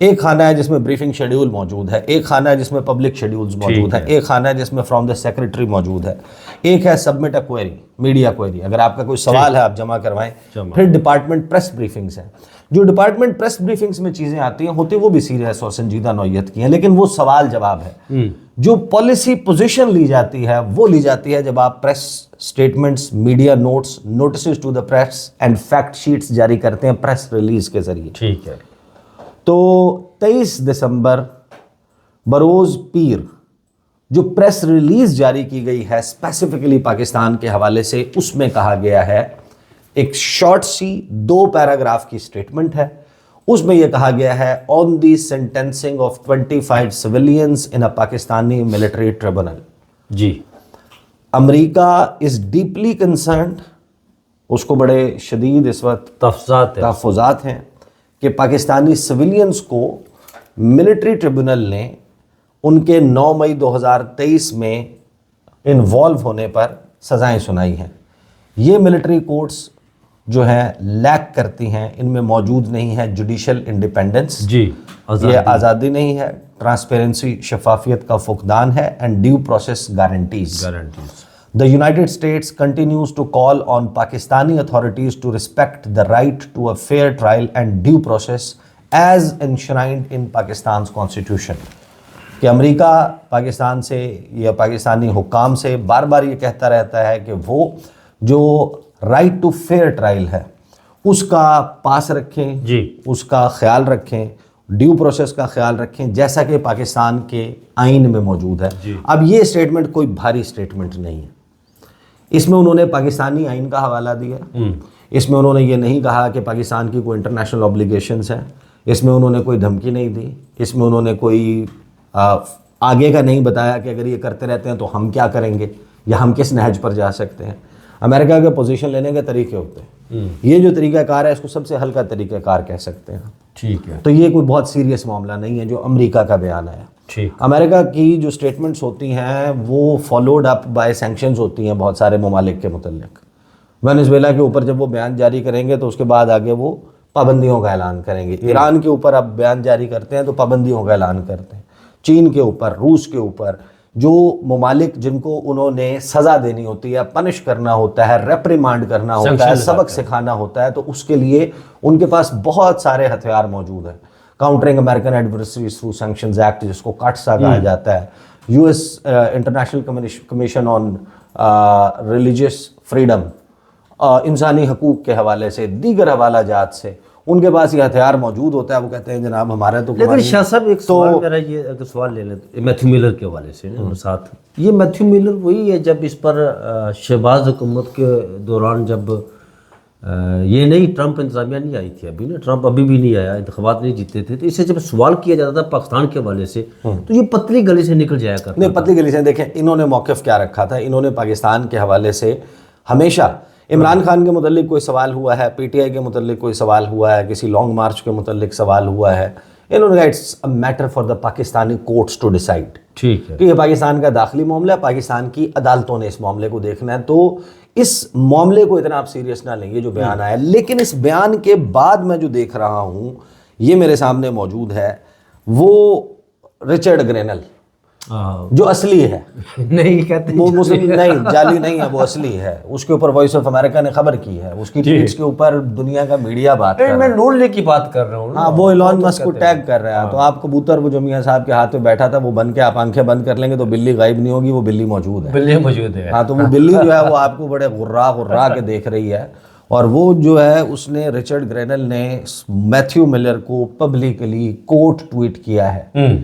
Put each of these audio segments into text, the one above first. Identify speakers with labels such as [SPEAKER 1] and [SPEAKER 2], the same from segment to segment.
[SPEAKER 1] ایک خانہ ہے جس میں بریفنگ شیڈیول موجود ہے، ایک خانہ ہے جس میں پبلک شیڈیولز موجود ہیں، ایک خانہ ہے جس میں فرام دا سیکرٹری موجود ہے، ایک ہے submit a query, media query, اگر آپ کا کوئی سوال ہے آپ جمع کروائیں، پھر ڈپارٹمنٹ پریس بریفنگز ہیں. جو ڈپارٹمنٹ پریس بریفنگز میں چیزیں آتی ہیں ہوتی وہ بھی سیریس اور سنجیدہ نوعیت کی ہیں، لیکن وہ سوال جواب ہے. جو پالیسی پوزیشن لی جاتی ہے وہ لی جاتی ہے جب آپ press statements, media notes, notices to the press and fact sheets جاری کرتے ہیں پریس ریلیز کے ذریعے.
[SPEAKER 2] ٹھیک ہے.
[SPEAKER 1] تو 23 دسمبر بروز پیر جو پریس ریلیز جاری کی گئی ہے اسپیسیفکلی پاکستان کے حوالے سے، اس میں کہا گیا ہے، ایک شارٹ سی 2 پیراگراف کی سٹیٹمنٹ ہے، اس میں یہ کہا گیا ہے on the sentencing of 25 civilians in a Pakistani military tribunal.
[SPEAKER 2] جی.
[SPEAKER 1] امریکہ از ڈیپلی کنسرنڈ، اس کو بڑے شدید اس وقت تحفظات ہیں کہ پاکستانی سویلینز کو ملٹری ٹریبونل نے ان کے 9 مئی 2023 میں انوالو ہونے پر سزائیں سنائی ہیں. یہ ملٹری کورٹس جو ہیں لیک کرتی ہیں، ان میں موجود نہیں ہے جوڈیشل انڈیپینڈنس،
[SPEAKER 2] جی،
[SPEAKER 1] یہ آزادی نہیں ہے، ٹرانسپیرنسی شفافیت کا فقدان ہے، and due process guarantees. The United States continues to call on Pakistani authorities to respect the right to a fair trial and due process as enshrined in Pakistan's constitution. کہ امریکہ پاکستان سے یا پاکستانی حکام سے بار بار یہ کہتا رہتا ہے کہ وہ جو رائٹ ٹو فیئر ٹرائل ہے اس کا پاس رکھیں،
[SPEAKER 2] جی، اس
[SPEAKER 1] کا خیال رکھیں، ڈیو پروسیس کا خیال رکھیں، جیسا کہ پاکستان کے آئین میں موجود ہے. اب یہ سٹیٹمنٹ کوئی بھاری سٹیٹمنٹ نہیں ہے، اس میں انہوں نے پاکستانی آئین کا حوالہ دیا، اس میں انہوں نے یہ نہیں کہا کہ پاکستان کی کوئی انٹرنیشنل اوبلیگیشنز ہیں، اس میں انہوں نے کوئی دھمکی نہیں دی، اس میں انہوں نے کوئی آگے کا نہیں بتایا کہ اگر یہ کرتے رہتے ہیں تو ہم کیا کریں گے یا ہم کس نہج پر جا سکتے ہیں. امریکہ کے پوزیشن لینے کے طریقے ہوتے ہیں، یہ جو طریقہ کار ہے اس کو سب سے ہلکا طریقہ کار کہہ سکتے ہیں.
[SPEAKER 2] ٹھیک ہے.
[SPEAKER 1] تو یہ کوئی بہت سیریس معاملہ نہیں ہے جو امریکہ کا بیان آیا. امریکہ کی جو سٹیٹمنٹس ہوتی ہیں وہ فالوڈ اپ بائی سینکشنز ہوتی ہیں بہت سارے ممالک کے متعلق. وینزویلا کے اوپر جب وہ بیان جاری کریں گے تو اس کے بعد آگے وہ پابندیوں کا اعلان کریں گے. ایران کے اوپر اب بیان جاری کرتے ہیں تو پابندیوں کا اعلان کرتے ہیں. چین کے اوپر، روس کے اوپر، جو ممالک جن کو انہوں نے سزا دینی ہوتی ہے، پنش کرنا ہوتا ہے، ریپریمانڈ کرنا ہوتا ہے، سبق سکھانا ہوتا ہے، تو اس کے لیے ان کے پاس بہت سارے ہتھیار موجود ہیں. Countering American adversaries through sanctions act جس کو کاٹسا کہا جاتا ہے، U S international commission on religious freedom, انسانی حقوق کے حوالے سے، دیگر حوالہ جات سے ان کے پاس یہ ہتھیار موجود ہوتا ہے. وہ کہتے ہیں جناب ہمارا تو.
[SPEAKER 2] لیکن شاہ صاحب ایک سوال میرا یہ اگر سوال لے لیں تو میتھیو میلر کے حوالے سے ساتھ، یہ میتھیو میلر وہی ہے جب اس پر شہباز حکومت کے دوران جب یہ نہیں ٹرمپ انتظامیہ نہیں آئی تھی ابھی نا، ٹرمپ ابھی بھی نہیں آیا، انتخابات نہیں جیتے تھے، تو اس سے جب سوال کیا جاتا تھا پاکستان کے حوالے سے تو یہ پتلی گلی سے نکل جایا کرتا.
[SPEAKER 1] نہیں، پتلی گلی سے دیکھیں انہوں نے موقف کیا رکھا تھا. انہوں نے پاکستان کے حوالے سے ہمیشہ عمران خان کے متعلق کوئی سوال ہوا ہے، پی ٹی آئی کے متعلق کوئی سوال ہوا ہے، کسی لانگ مارچ کے متعلق سوال ہوا ہے، انہوں نے کہا it's a matter for the Pakistani courts to decide.
[SPEAKER 2] ٹھیک ہے.
[SPEAKER 1] کہ یہ پاکستان کا داخلی معاملہ ہے، پاکستان کی عدالتوں نے اس معاملے کو دیکھنا ہے. تو اس معاملے کو اتنا آپ سیریس نہ لیں، یہ جو بیان آیا. لیکن اس بیان کے بعد میں جو دیکھ رہا ہوں یہ میرے سامنے موجود ہے، وہ رچرڈ گرینل جو اصلی ہے،
[SPEAKER 2] نہیں کہتے
[SPEAKER 1] وہ مسلم نہیں، جعلی نہیں ہے، وہ اصلی ہے. اس کے اوپر وائس آف امریکہ نے خبر کی ہے، اس کی ٹویٹس کے اوپر دنیا کا میڈیا بات کر رہا ہے.
[SPEAKER 2] میں نور لے کی بات کر رہا ہوں.
[SPEAKER 1] ہاں، وہ ایلون مسک کو ٹیگ کر رہا ہے. تو آپ کبوتر وہ جو میاں صاحب کے ہاتھ میں بیٹھا تھا وہ بن کے آپ آنکھیں بند کر لیں گے تو بلی غائب نہیں ہوگی، وہ بلی موجود ہے.
[SPEAKER 2] بلی موجود ہے.
[SPEAKER 1] ہاں، تو وہ بلی جو ہے وہ آپ کو بڑے غرا کے دیکھ رہی ہے. اور وہ جو ہے اس نے رچرڈ گرینل نے میتھیو ملر کو پبلکلی کوٹ ٹویٹ کیا ہے.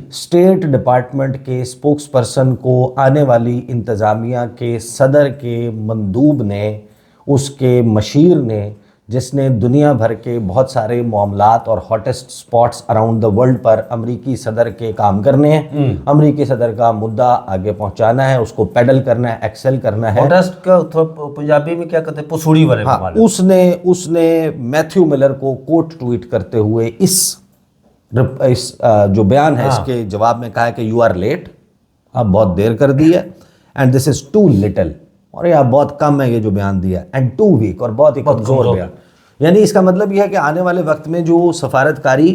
[SPEAKER 1] اسٹیٹ ڈپارٹمنٹ کے اسپوکس پرسن کو آنے والی انتظامیہ کے صدر کے مندوب نے، اس کے مشیر نے، جس نے دنیا بھر کے بہت سارے معاملات اور hottest spots around the world پر امریکی صدر کے کام کرنے ہیں، امریکی صدر کا مدعا آگے پہنچانا ہے، اس کو پیڈل کرنا ہے، ایکسل کرنا ہے.
[SPEAKER 2] ہاٹسٹ کا پنجابی میں کیا کہتے ہیں، پسوڑی والے.
[SPEAKER 1] اس نے میتھیو ملر کو کوٹ ٹویٹ کرتے ہوئے اس جو بیان ہے اس کے جواب میں کہا ہے کہ یو آر لیٹ، آپ بہت دیر کر دی ہے، and this is too little, اور یہ بہت کم ہے یہ جو بیان دیا، اینڈ ٹو ویک، اور بہت ہی کمزور بیان. یعنی اس کا مطلب یہ ہے کہ آنے والے وقت میں جو سفارتکاری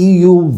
[SPEAKER 1] EU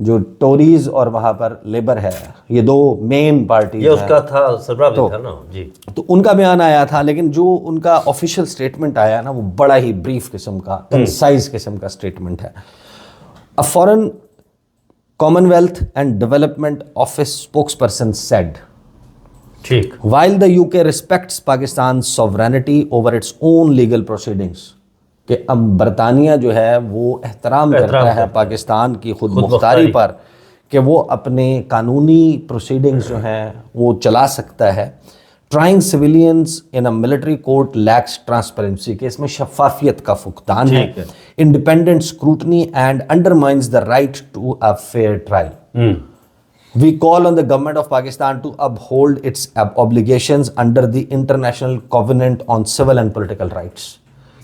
[SPEAKER 1] جو ٹوریز اور وہاں پر لیبر ہے، یہ دو مین پارٹیز
[SPEAKER 2] یہ اس کا تھا سربراہ بھی تھا نا جی.
[SPEAKER 1] تو ان کا بیان آیا تھا، لیکن جو ان کا آفیشیل اسٹیٹمنٹ آیا نا وہ بڑا ہی بریف قسم کا، کنسائز قسم کا اسٹیٹمنٹ ہے. A foreign Commonwealth and Development Office spokesperson said,
[SPEAKER 2] ٹھیک.
[SPEAKER 1] while the UK respects Pakistan's sovereignty over its own legal proceedings، کہ اب برطانیہ جو ہے وہ احترام کرتا ہے پاکستان کی خود مختاری پر کہ وہ اپنے قانونی پروسیڈنگز جو ہیں وہ چلا سکتا ہے. Trying civilians in a military court lacks transparency, کہ اس میں شفافیت کا فقدان ہے، independent scrutiny and undermines the right to a fair trial. We call on the government of Pakistan to uphold its obligations under the International Covenant on Civil and Political Rights.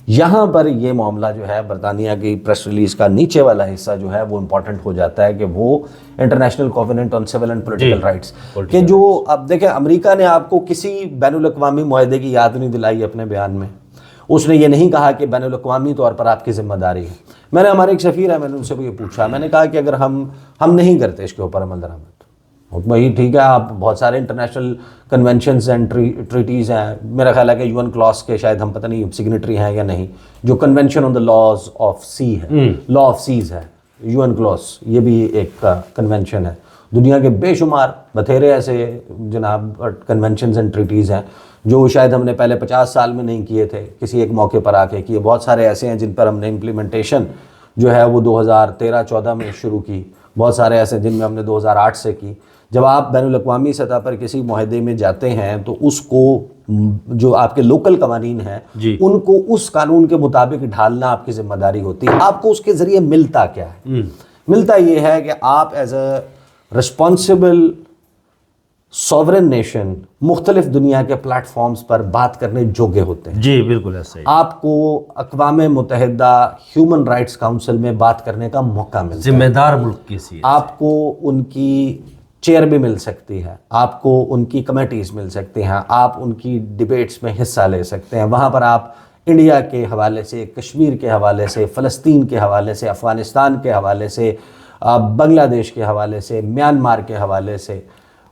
[SPEAKER 1] یہاں پر یہ معاملہ جو ہے برطانیہ کی پریس ریلیز کا نیچے والا حصہ جو ہے وہ امپورٹنٹ ہو جاتا ہے کہ وہ international covenant on civil and political rights, کہ جو اب دیکھیں امریکہ نے آپ کو کسی بین الاقوامی معاہدے کی یاد نہیں دلائی اپنے بیان میں. اس نے یہ نہیں کہا کہ بین الاقوامی طور پر آپ کی ذمہ داری ہے. میں نے ہمارے ایک سفیر ہے، میں نے ان سے بھی یہ پوچھا، میں نے کہا کہ اگر ہم نہیں کرتے اس کے اوپر عمل درآمد، وہی ٹھیک ہے، آپ بہت سارے انٹرنیشنل کنونشنز اینڈ ٹریٹیز ہیں، میرا خیال ہے کہ UN کلاس کے شاید ہم پتہ نہیں سگنیٹری ہیں یا نہیں، جو convention on the laws of sea ہے، لا آف سیز ہے، UN کلاس، یہ بھی ایک کنونشن ہے. دنیا کے بے شمار بتھیرے ایسے جناب کنونشنز اینڈ ٹریٹیز ہیں جو شاید ہم نے پہلے 50 سال میں نہیں کیے تھے، کسی ایک موقع پر آ کے کیے. بہت سارے ایسے ہیں جن پر ہم نے امپلیمنٹیشن جو ہے وہ 2013-14 میں شروع کی، بہت سارے ایسے جن میں ہم نے 2008 سے کی. جب آپ بین الاقوامی سطح پر کسی معاہدے میں جاتے ہیں تو اس کو جو آپ کے لوکل قوانین ہیں ان کو اس قانون کے مطابق ڈھالنا آپ کی ذمہ داری ہوتی ہے. آپ کو اس کے ذریعے ملتا کیا ہے؟ ملتا یہ ہے کہ آپ as a responsible sovereign nation مختلف دنیا کے پلیٹ فارمز پر بات کرنے جوگے ہوتے ہیں.
[SPEAKER 2] جی بالکل ایسا ہی.
[SPEAKER 1] آپ کو اقوام متحدہ ہیومن رائٹس کاؤنسل میں بات کرنے کا موقع ملتا ہے.
[SPEAKER 2] ذمہ دار ملک کی سی
[SPEAKER 1] آپ کو ان کی چیئر بھی مل سکتی ہے، آپ کو ان کی کمیٹیز مل سکتی ہیں، آپ ان کی ڈیبیٹس میں حصہ لے سکتے ہیں. وہاں پر آپ انڈیا کے حوالے سے، کشمیر کے حوالے سے، فلسطین کے حوالے سے، افغانستان کے حوالے سے، بنگلہ دیش کے حوالے سے، میانمار کے حوالے سے،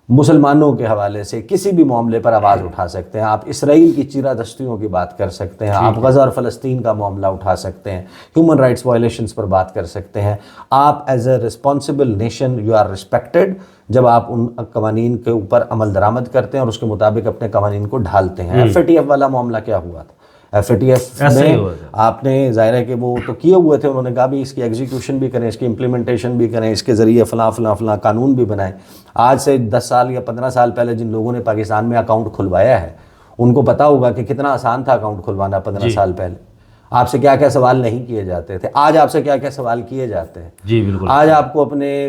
[SPEAKER 1] مسلمانوں کے حوالے سے کسی بھی معاملے پر آواز اٹھا سکتے ہیں. آپ اسرائیل کی چیرہ دستیوں کی بات کر سکتے ہیں، آپ غزہ اور فلسطین کا معاملہ اٹھا سکتے ہیں، ہیومن رائٹس وائلیشنز پر بات کر سکتے ہیں. آپ as a responsible nation you are respected جب آپ ان قوانین کے اوپر عمل درآمد کرتے ہیں اور اس کے مطابق اپنے قوانین کو ڈھالتے ہیں. FATF والا معاملہ کیا ہوا تھا؟ FATF میں آپ نے ظاہر ہے کہ وہ تو کیے ہوئے تھے، انہوں نے کہا بھی اس کی ایگزیکیوشن بھی کریں، اس کی امپلیمنٹیشن بھی کریں، اس کے ذریعے فلاں فلاں فلاں قانون بھی بنائیں. آج سے 10 سال یا 15 سال پہلے جن لوگوں نے پاکستان میں اکاؤنٹ کھلوایا ہے ان کو پتہ ہوگا کہ کتنا آسان تھا اکاؤنٹ کھلوانا 15 سال پہلے. آپ سے کیا کیا سوال نہیں کیے جاتے تھے، آج آپ سے کیا کیا سوال کیے جاتے ہیں.
[SPEAKER 2] جی بالکل.
[SPEAKER 1] آج آپ کو اپنے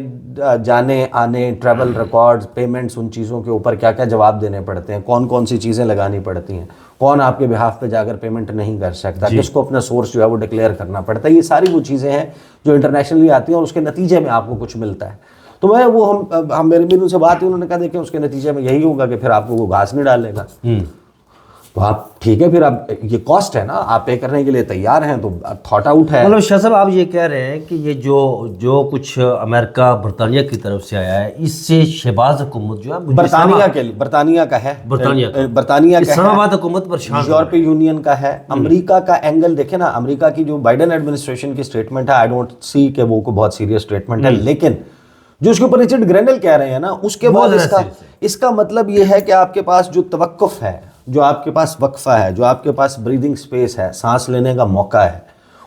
[SPEAKER 1] جانے آنے، ٹریول ریکارڈز، پیمنٹس، ان چیزوں کے اوپر کیا کیا جواب دینے پڑتے ہیں، کون کون سی چیزیں لگانی پڑتی ہیں، کون آپ کے بہاف پہ جا کر پیمنٹ نہیں کر سکتا، کس کو اپنا سورس جو ہے وہ ڈکلیئر کرنا پڑتا ہے. یہ ساری وہ چیزیں ہیں جو انٹرنیشنلی آتی ہیں اور اس کے نتیجے میں آپ کو کچھ ملتا ہے. تو میں وہ ہم میرے بھی ان سے بات ہوئی، انہوں نے کہا دیکھیں اس کے نتیجے میں یہی ہوگا کہ پھر آپ کو وہ گھاس نہیں ڈالے گا. تو آپ ٹھیک ہے، پھر اب یہ کاسٹ ہے نا، آپ پے کرنے کے لیے تیار ہیں تو تھاٹ آؤٹ ہے.
[SPEAKER 2] مطلب شاہ صاحب آپ یہ کہہ رہے ہیں کہ یہ جو کچھ امریکہ برطانیہ کی طرف سے آیا ہے اس سے شہباز حکومت جو ہے
[SPEAKER 1] برطانیہ کا ہے،
[SPEAKER 2] برطانیہ کا اسلام آباد حکومت پر
[SPEAKER 1] یورپی یونین کا ہے. امریکہ کا اینگل دیکھیں نا، امریکہ کی جو بائیڈن ایڈمنسٹریشن کی اسٹیٹمنٹ ہے، آئی ڈونٹ سی کہ وہ کوئی بہت سیریس اسٹیٹمنٹ ہے، لیکن جو اس کے اوپر رچرڈ گرینل کہہ رہے ہیں نا، اس کے بعد اس کا مطلب یہ ہے کہ آپ کے پاس جو توقف ہے، جو آپ کے پاس وقفہ ہے، جو آپ کے پاس بریدنگ سپیس ہے، سانس لینے کا موقع ہے،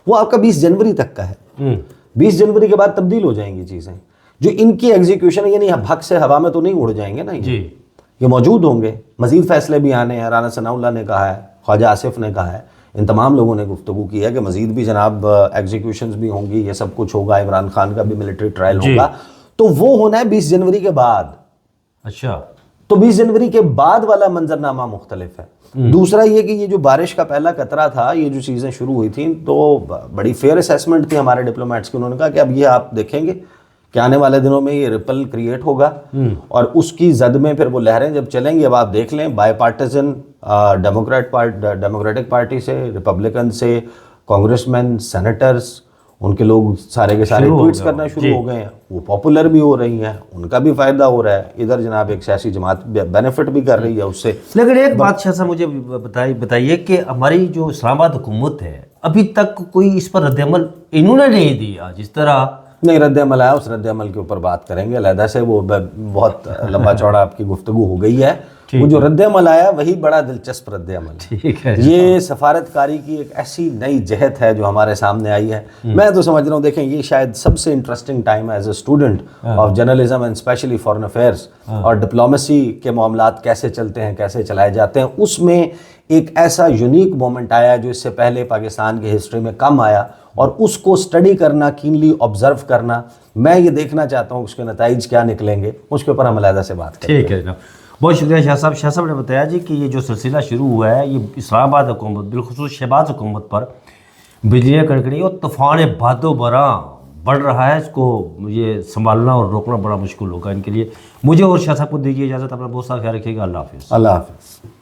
[SPEAKER 1] وہ آپ کا 20 جنوری تک کا ہے. 20 جنوری کے بعد تبدیل ہو جائیں گی چیزیں. جو ان کی ایگزیکیوشن ہے، یعنی بھگ سے ہوا میں تو نہیں اڑ جائیں گے نا، یہ موجود ہوں گے. مزید فیصلے بھی آنے ہیں، رانا ثناء اللہ نے کہا ہے، خواجہ آصف نے کہا ہے، ان تمام لوگوں نے گفتگو کی ہے کہ مزید بھی جناب ایگزیکیوشنز بھی ہوں گی، یہ سب کچھ ہوگا، عمران خان کا بھی ملٹری ٹرائل ہوگا. تو وہ ہونا ہے 20 جنوری کے بعد.
[SPEAKER 2] اچھا،
[SPEAKER 1] تو 20 جنوری کے بعد والا منظرنامہ مختلف ہے. دوسرا یہ کہ یہ جو بارش کا پہلا قطرہ تھا، یہ جو چیزیں شروع ہوئی تھیں تو بڑی فیئر اسیسمنٹ تھی ہمارے ڈپلومیٹس کی. انہوں نے کہا کہ اب یہ آپ دیکھیں گے کہ آنے والے دنوں میں یہ ریپل کریٹ ہوگا اور اس کی زد میں پھر وہ لہریں جب چلیں گی. اب آپ دیکھ لیں، بائی پارٹیزن ڈیموکریٹک پارٹی سے، ریپبلکن سے، کانگریس مین، سینیٹرز، ان کے لوگ سارے کے سارے ٹویٹس کرنا شروع ہو گئے ہیں, وہ پاپولر بھی ہو رہی ہیں, ان کا بھی فائدہ ہو رہا ہے, ادھر جناب ایک سیاسی جماعت بینیفٹ بھی کر رہی ہے اس سے.
[SPEAKER 2] لیکن ایک بات شاہ صاحب مجھے بتائیے کہ ہماری جو اسلام آباد حکومت ہے ابھی تک کوئی اس پر رد عمل انہوں نے نہیں دیا. جس طرح
[SPEAKER 1] نہیں رد عمل آیا, اس رد عمل کے اوپر بات کریں گے علیحدہ سے, وہ بہت لمبا چوڑا آپ کی گفتگو ہو گئی ہے. وہ جو رد عمل آیا وہی بڑا دلچسپ رد عمل ہے.
[SPEAKER 2] ٹھیک ہے,
[SPEAKER 1] یہ سفارتکاری کی ایک ایسی نئی جہت ہے جو ہمارے سامنے آئی ہے. میں تو سمجھ رہا ہوں, دیکھیں یہ شاید سب سے انٹرسٹنگ ٹائم ہے as a student of journalism and especially foreign affairs, اور ڈپلومیسی کے معاملات کیسے چلتے ہیں, کیسے چلائے جاتے ہیں, اس میں ایک ایسا یونیک مومنٹ آیا جو اس سے پہلے پاکستان کی ہسٹری میں کم آیا, اور اس کو اسٹڈی کرنا, کینلی آبزرو کرنا, میں یہ دیکھنا چاہتا ہوں اس کے نتائج کیا نکلیں گے, اس کے اوپر ہم علیحدہ سے بات کریں.
[SPEAKER 2] ٹھیک ہے جناب, بہت شکریہ شاہ صاحب. شاہ صاحب نے بتایا جی کہ یہ جو سلسلہ شروع ہوا ہے یہ اسلام آباد حکومت, بالخصوص شہباز حکومت پر بجلیاں کڑکڑی اور طوفان بادو براں بڑھ رہا ہے, اس کو یہ سنبھالنا اور روکنا بڑا مشکل ہوگا ان کے لیے. مجھے اور شاہ صاحب کو دیجیے اجازت, اپنا بہت سارا خیال رکھیے گا. اللہ حافظ.
[SPEAKER 1] اللہ حافظ.